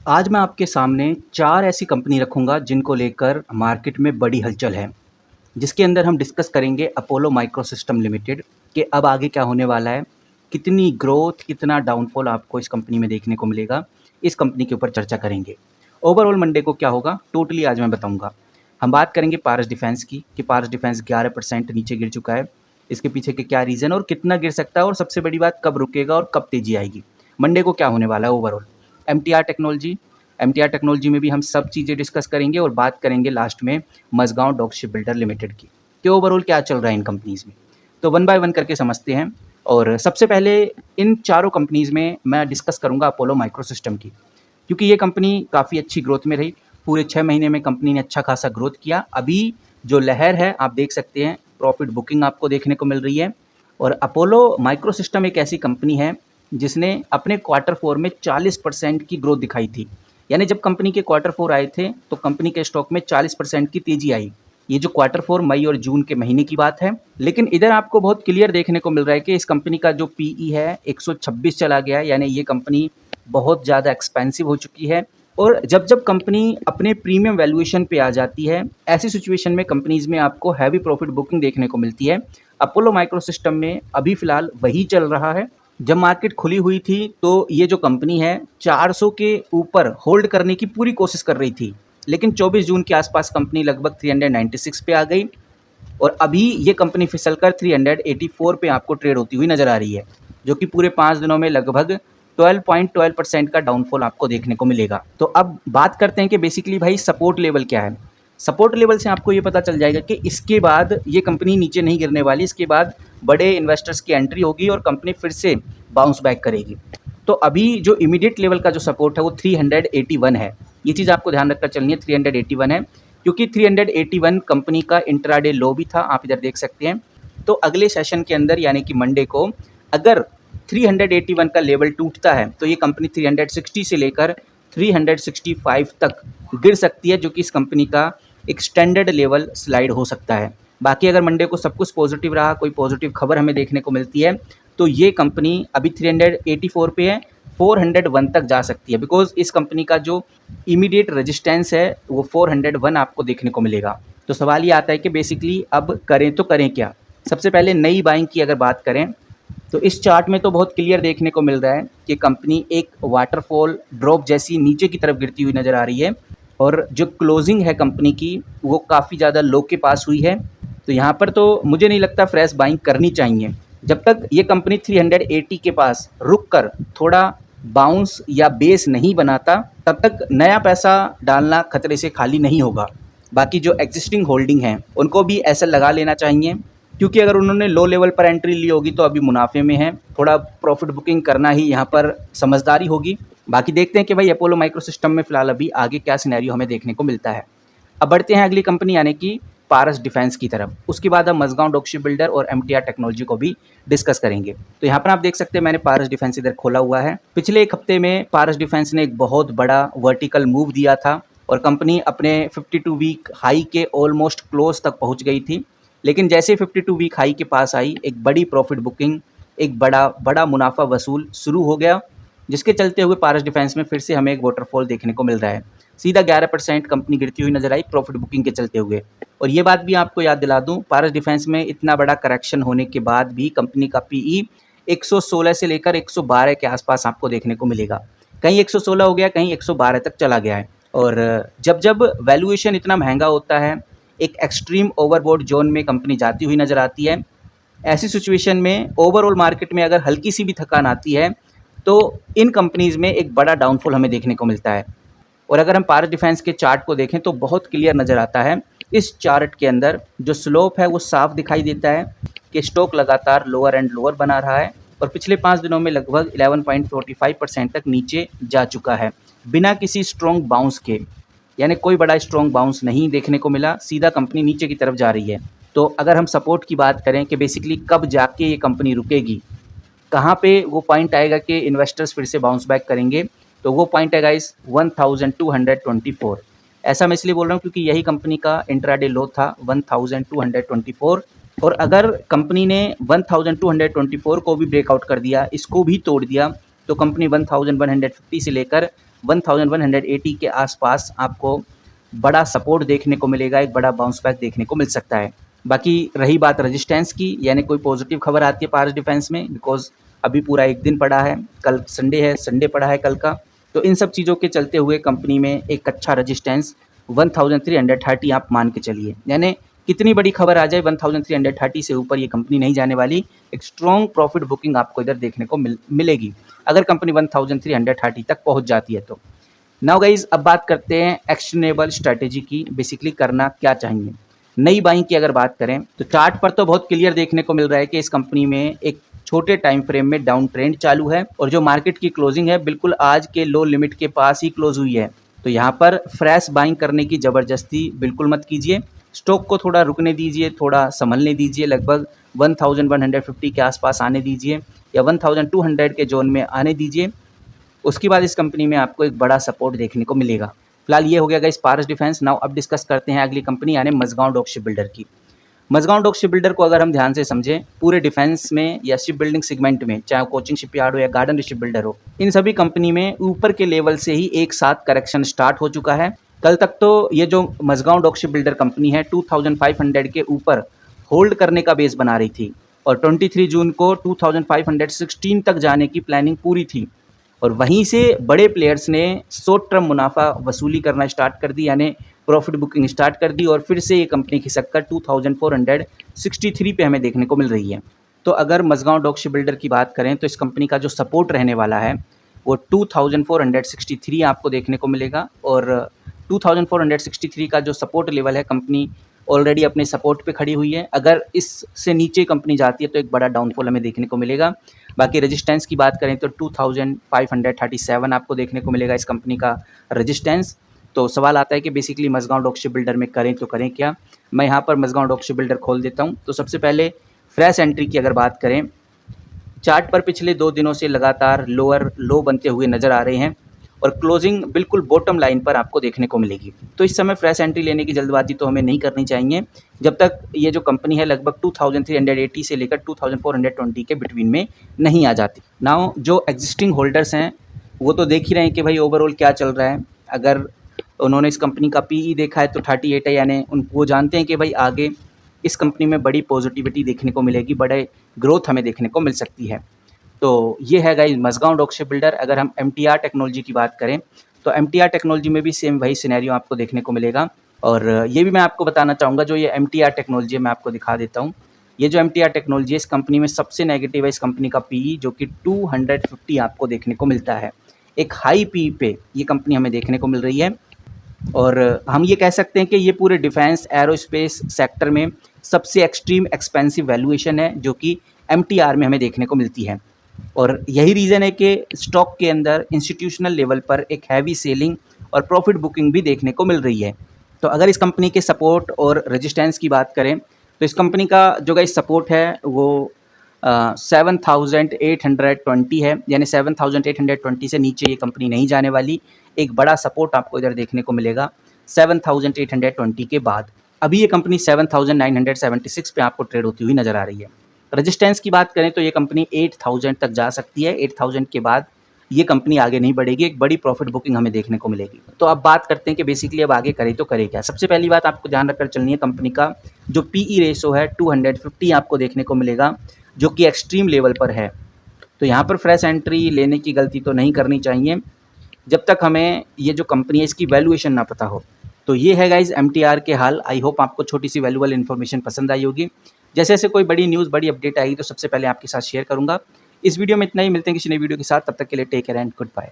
आज मैं आपके सामने 4 ऐसी कंपनी रखूँगा जिनको लेकर मार्केट में बड़ी हलचल है, जिसके अंदर हम डिस्कस करेंगे अपोलो माइक्रोसिस्टम लिमिटेड कि अब आगे क्या होने वाला है, कितनी ग्रोथ, कितना डाउनफॉल आपको इस कंपनी में देखने को मिलेगा, इस कंपनी के ऊपर चर्चा करेंगे। ओवरऑल मंडे को क्या होगा, टोटली आज मैं बताऊँगा। हम बात करेंगे पारस डिफेंस की कि पारस डिफेंस 11% नीचे गिर चुका है, इसके पीछे के क्या रीज़न और कितना गिर सकता है और सबसे बड़ी बात कब रुकेगा और कब तेज़ी आएगी। मंडे को क्या होने वाला है overall. MTR technology MTR technology में भी हम सब चीज़ें डिस्कस करेंगे और बात करेंगे लास्ट में Mazagon dock ship builder limited की कि ओवरऑल क्या चल रहा है इन कंपनीज़ में। तो वन बाय वन करके समझते हैं और सबसे पहले इन चारों कंपनीज़ में मैं डिस्कस करूंगा अपोलो माइक्रोसिस्टम की, क्योंकि ये कंपनी काफ़ी अच्छी ग्रोथ में रही। पूरे 6 महीने में कंपनी ने अच्छा खासा ग्रोथ किया। अभी जो लहर है आप देख सकते हैं, प्रॉफिट बुकिंग आपको देखने को मिल रही है। और अपोलो माइक्रोसिस्टम एक ऐसी कंपनी है जिसने अपने क्वार्टर 4 में 40% की ग्रोथ दिखाई थी। यानी जब कंपनी के क्वार्टर 4 आए थे तो कंपनी के स्टॉक में 40% की तेजी आई। ये जो क्वार्टर 4 मई और जून के महीने की बात है, लेकिन इधर आपको बहुत क्लियर देखने को मिल रहा है कि इस कंपनी का जो पीई है 126 चला गया है। यानी ये कंपनी बहुत ज़्यादा एक्सपेंसिव हो चुकी है। और जब जब कंपनी अपने प्रीमियम वैल्यूएशन पे आ जाती है, ऐसी सिचुएशन में कंपनीज में आपको हैवी प्रॉफिट बुकिंग देखने को मिलती है। अपोलो माइक्रोसिस्टम में अभी फिलहाल वही चल रहा है। जब मार्केट खुली हुई थी तो ये जो कंपनी है 400 के ऊपर होल्ड करने की पूरी कोशिश कर रही थी, लेकिन 24 जून के आसपास कंपनी लगभग 396 पे आ गई और अभी ये कंपनी फिसलकर 384 पे आपको ट्रेड होती हुई नजर आ रही है, जो कि पूरे 5 दिनों में लगभग 12.12% का डाउनफॉल आपको देखने को मिलेगा। तो अब बात करते हैं कि बेसिकली भाई सपोर्ट लेवल क्या है। सपोर्ट लेवल से आपको ये पता चल जाएगा कि इसके बाद ये कंपनी नीचे नहीं गिरने वाली, इसके बाद बड़े इन्वेस्टर्स की एंट्री होगी और कंपनी फिर से बाउंस बैक करेगी। तो अभी जो इमीडिएट लेवल का जो सपोर्ट है वो 381 है। ये चीज़ आपको ध्यान रखकर चलनी है, 381 है, क्योंकि 381 कंपनी का इंट्राडे लो भी था, आप इधर देख सकते हैं। तो अगले सेशन के अंदर यानी कि मंडे को अगर 381 का लेवल टूटता है तो ये कंपनी 360 से लेकर 365 तक गिर सकती है, जो कि इस कंपनी का एक स्टैंडर्ड लेवल स्लाइड हो सकता है। बाकी अगर मंडे को सब कुछ पॉजिटिव रहा, कोई पॉजिटिव खबर हमें देखने को मिलती है, तो ये कंपनी अभी 384 पे है, 401 तक जा सकती है। बिकॉज इस कंपनी का जो इमीडिएट रेजिस्टेंस है वो 401 आपको देखने को मिलेगा। तो सवाल ये आता है कि बेसिकली अब करें तो करें क्या। सबसे पहले नई बाइंग की अगर बात करें तो इस चार्ट में तो बहुत क्लियर देखने को मिल रहा है कि कंपनी एक वाटरफॉल ड्रॉप जैसी नीचे की तरफ गिरती हुई नज़र आ रही है और जो क्लोजिंग है कंपनी की वो काफ़ी ज़्यादा लो के पास हुई है। तो यहाँ पर तो मुझे नहीं लगता फ्रेश बाइंग करनी चाहिए। जब तक ये कंपनी 380 के पास रुक कर थोड़ा बाउंस या बेस नहीं बनाता, तब तक नया पैसा डालना खतरे से खाली नहीं होगा। बाकी जो एग्जिस्टिंग होल्डिंग है उनको भी ऐसा लगा लेना चाहिए, क्योंकि अगर उन्होंने लो लेवल पर एंट्री ली होगी तो अभी मुनाफे में है, थोड़ा प्रॉफिट बुकिंग करना ही यहाँ पर समझदारी होगी। बाकी देखते हैं कि भाई अपोलो माइक्रोसिस्टम में फिलहाल अभी आगे क्या सिनेरियो हमें देखने को मिलता है। अब बढ़ते हैं अगली कंपनी यानी कि पारस डिफेंस की तरफ। उसके बाद हम मझगांव डॉक शिप बिल्डर और एमटीआर टेक्नोलॉजी को भी डिस्कस करेंगे। तो यहाँ पर आप देख सकते हैं मैंने पारस डिफेंस इधर खोला हुआ है। पिछले एक हफ्ते में पारस डिफेंस ने एक बहुत बड़ा वर्टिकल मूव दिया था और कंपनी अपने 52 वीक हाई के ऑलमोस्ट क्लोज तक पहुँच गई थी। लेकिन जैसे 52 वीक हाई के पास आई, एक बड़ी प्रॉफिट बुकिंग, एक बड़ा मुनाफा वसूल शुरू हो गया, जिसके चलते हुए पारस डिफेंस में फिर से हमें एक वाटरफॉल देखने को मिल रहा है। सीधा 11% कंपनी गिरती हुई नजर आई प्रॉफिट बुकिंग के चलते हुए। और ये बात भी आपको याद दिला दूं, पारस डिफेंस में इतना बड़ा करेक्शन होने के बाद भी कंपनी का पीई 116 से लेकर 112 के आसपास आपको देखने को मिलेगा। कहीं 116 हो गया, कहीं 112 तक चला गया है। और जब जब वैल्यूएशन इतना महंगा होता है, एक एक्सट्रीम ओवरबोर्ड जोन में कंपनी जाती हुई नजर आती है। ऐसी सिचुएशन में ओवरऑल मार्केट में अगर हल्की सी भी थकान आती है तो इन कंपनीज में एक बड़ा डाउनफॉल हमें देखने को मिलता है। और अगर हम पारस डिफेंस के चार्ट को देखें तो बहुत क्लियर नज़र आता है। इस चार्ट के अंदर जो स्लोप है वो साफ दिखाई देता है कि स्टॉक लगातार लोअर एंड लोअर बना रहा है और पिछले 5 दिनों में लगभग 11.45% तक नीचे जा चुका है बिना किसी स्ट्रॉन्ग बाउंस के। यानी कोई बड़ा स्ट्रॉन्ग बाउंस नहीं देखने को मिला, सीधा कंपनी नीचे की तरफ जा रही है। तो अगर हम सपोर्ट की बात करें कि बेसिकली कब जाके ये कंपनी रुकेगी, कहाँ पे वो पॉइंट आएगा कि इन्वेस्टर्स फिर से बाउंस बैक करेंगे, तो वो पॉइंट है गाइस 1224। ऐसा मैं इसलिए बोल रहा हूँ क्योंकि यही कंपनी का इंट्राडे लो था 1224। और अगर कंपनी ने 1224 को भी ब्रेकआउट कर दिया, इसको भी तोड़ दिया, तो कंपनी 1150 से लेकर 1180 के आसपास आपको बड़ा सपोर्ट देखने को मिलेगा, एक बड़ा बाउंस बैक देखने को मिल सकता है। बाकी रही बात रेजिस्टेंस की, यानी कोई पॉजिटिव खबर आती है पारस डिफेंस में, बिकॉज अभी पूरा एक दिन पड़ा है, कल संडे है, संडे पड़ा है कल का, तो इन सब चीज़ों के चलते हुए कंपनी में एक अच्छा रेजिस्टेंस 1330 आप मान के चलिए। यानी कितनी बड़ी खबर आ जाए 1330 से ऊपर ये कंपनी नहीं जाने वाली, एक स्ट्रॉन्ग प्रॉफिट बुकिंग आपको इधर देखने को मिलेगी अगर कंपनी 1330 तक पहुंच जाती है तो। नाउ गाइज अब बात करते हैं एक्शनेबल स्ट्रैटेजी की, बेसिकली करना क्या चाहिए। नई बाइंग की अगर बात करें तो चार्ट पर तो बहुत क्लियर देखने को मिल रहा है कि इस कंपनी में एक छोटे टाइम फ्रेम में डाउन ट्रेंड चालू है और जो मार्केट की क्लोजिंग है बिल्कुल आज के लो लिमिट के पास ही क्लोज हुई है। तो यहाँ पर फ्रेश बाइंग करने की ज़बरदस्ती बिल्कुल मत कीजिए, स्टॉक को थोड़ा रुकने दीजिए, थोड़ा संभलने दीजिए, लगभग 1150 के आसपास आने दीजिए या 1200 के जोन में आने दीजिए। उसके बाद इस कंपनी में आपको एक बड़ा सपोर्ट देखने को मिलेगा। फिलहाल ये हो गया गाइस पारस डिफेंस। नाउ अब डिस्कस करते हैं अगली कंपनी यानी मजगांव डॉक शिप बिल्डर की। मजगांव डॉक शिप बिल्डर को अगर हम ध्यान से समझें, पूरे डिफेंस में या शिप बिल्डिंग सेगमेंट में, चाहे कोचिंग शिप यार्ड हो या गार्डन शिप बिल्डर हो, इन सभी कंपनी में ऊपर के लेवल से ही एक साथ करेक्शन स्टार्ट हो चुका है। कल तक तो ये जो Mazagon dock ship builder company है 2500 के ऊपर होल्ड करने का बेस बना रही थी और 23 जून को 2516 तक जाने की प्लानिंग पूरी थी और वहीं से बड़े प्लेयर्स ने शॉर्ट टर्म मुनाफा वसूली करना स्टार्ट कर दी, यानी प्रॉफिट बुकिंग स्टार्ट कर दी और फिर से ये कंपनी खिसक कर 2463 पे हमें देखने को मिल रही है। तो अगर मजगांव डॉक शिप बिल्डर की बात करें तो इस कंपनी का जो सपोर्ट रहने वाला है वो 2463 आपको देखने को मिलेगा और 2463 का जो सपोर्ट लेवल है, कंपनी ऑलरेडी अपने सपोर्ट पे खड़ी हुई है। अगर इससे नीचे कंपनी जाती है तो एक बड़ा डाउनफॉल हमें देखने को मिलेगा। बाकी रेजिस्टेंस की बात करें तो 2537 आपको देखने को मिलेगा इस कंपनी का रेजिस्टेंस। तो सवाल आता है कि basically Mazagon dock ship builder में करें तो करें क्या। मैं यहाँ पर मजगांव डॉक शिप बिल्डर खोल देता हूँ। तो सबसे पहले फ्रेश एंट्री की अगर बात करें, चार्ट पर पिछले 2 दिनों से लगातार लोअर लो बनते हुए नज़र आ रहे हैं और क्लोजिंग बिल्कुल बॉटम लाइन पर आपको देखने को मिलेगी। तो इस समय फ्रेश एंट्री लेने की जल्दबाजी तो हमें नहीं करनी चाहिए जब तक ये जो कंपनी है लगभग 2380 से लेकर 2420 के बिटवीन में नहीं आ जाती। नाउ जो एग्जिस्टिंग होल्डर्स हैं वो तो देख ही रहे हैं कि भाई ओवरऑल क्या चल रहा है। अगर उन्होंने इस कंपनी का पीई देखा है तो 38 है, यानी वो जानते हैं कि भाई आगे इस कंपनी में बड़ी पॉजिटिविटी देखने को मिलेगी, बड़े ग्रोथ हमें देखने को मिल सकती है। तो ये है guys Mazagon dock ship builder. अगर हम एमटीआर टेक्नोलॉजी की बात करें तो एमटीआर टेक्नोलॉजी में भी सेम वही सिनेरियो आपको देखने को मिलेगा और ये भी मैं आपको बताना चाहूँगा, जो ये एमटीआर टेक्नोलॉजी है मैं आपको दिखा देता हूँ। ये जो एमटीआर टेक्नोलॉजी है इस कंपनी में सबसे नेगेटिव है इस कंपनी का पीई, जो कि 250 आपको देखने को मिलता है। एक हाई पी पे ये कंपनी हमें देखने को मिल रही है और हम ये कह सकते हैं कि ये पूरे डिफेंस एरोस्पेस सेक्टर में सबसे एक्सट्रीम एक्सपेंसिव वैल्यूएशन है जो कि एमटीआर में हमें देखने को मिलती है। और यही रीज़न है कि स्टॉक के अंदर इंस्टीट्यूशनल लेवल पर एक हैवी सेलिंग और प्रॉफिट बुकिंग भी देखने को मिल रही है। तो अगर इस कंपनी के सपोर्ट और रेजिस्टेंस की बात करें तो इस कंपनी का जो गाइस सपोर्ट है वो 7820 है, यानी 7820 से नीचे ये कंपनी नहीं जाने वाली। एक बड़ा सपोर्ट आपको इधर देखने को मिलेगा 7820 के बाद। अभी ये कंपनी 7976 पे आपको ट्रेड होती हुई नज़र आ रही है। रेजिस्टेंस की बात करें तो ये कंपनी 8000 तक जा सकती है। 8000 के बाद ये कंपनी आगे नहीं बढ़ेगी, एक बड़ी प्रॉफिट बुकिंग हमें देखने को मिलेगी। तो अब बात करते हैं कि बेसिकली अब आगे करे तो करे क्या। सबसे पहली बात आपको ध्यान रखकर चलनी है, कंपनी का जो पीई रेशो है 250 आपको देखने को मिलेगा, जो कि एक्सट्रीम लेवल पर है। तो यहाँ पर फ्रेश एंट्री लेने की गलती तो नहीं करनी चाहिए जब तक हमें ये जो कंपनी है इसकी वैल्यूएशन ना पता हो। तो ये है गाइज एमटीआर के हाल। आई होप आपको छोटी सी वैल्यूएबल इन्फॉर्मेशन पसंद आई होगी। जैसे जैसे कोई बड़ी न्यूज़, बड़ी अपडेट आएगी तो सबसे पहले आपके साथ शेयर करूँगा। इस वीडियो में इतना ही, मिलते हैं किसी नई वीडियो के साथ। तब तक के लिए take care and good bye.